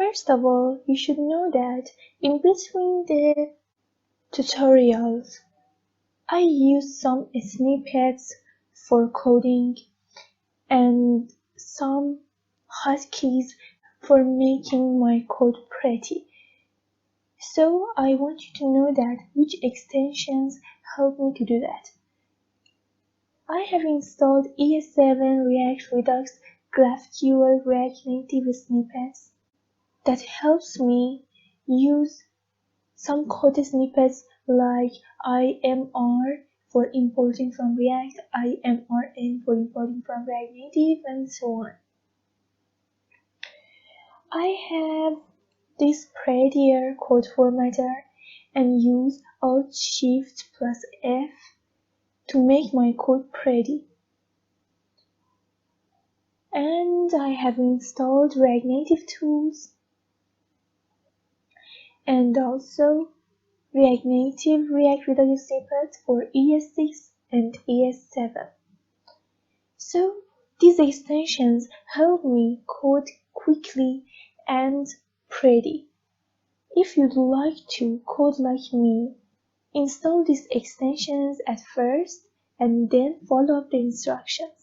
First of all, you should know that in between the tutorials, I use some snippets for coding and some hotkeys for making my code pretty. So I want you to know that which extensions help me to do that. I have installed ES7 React Redux GraphQL React Native snippets that helps me use some code snippets like IMR for importing from React, IMRN for importing from React Native, and so on. I have this prettier code formatter and use Alt-Shift+F to make my code pretty. And I have installed React Native tools and also React Native React Redux snippets for ES6 and ES7. So these extensions help me code quickly and pretty. If you'd like to code like me, install these extensions at first and then follow up the instructions.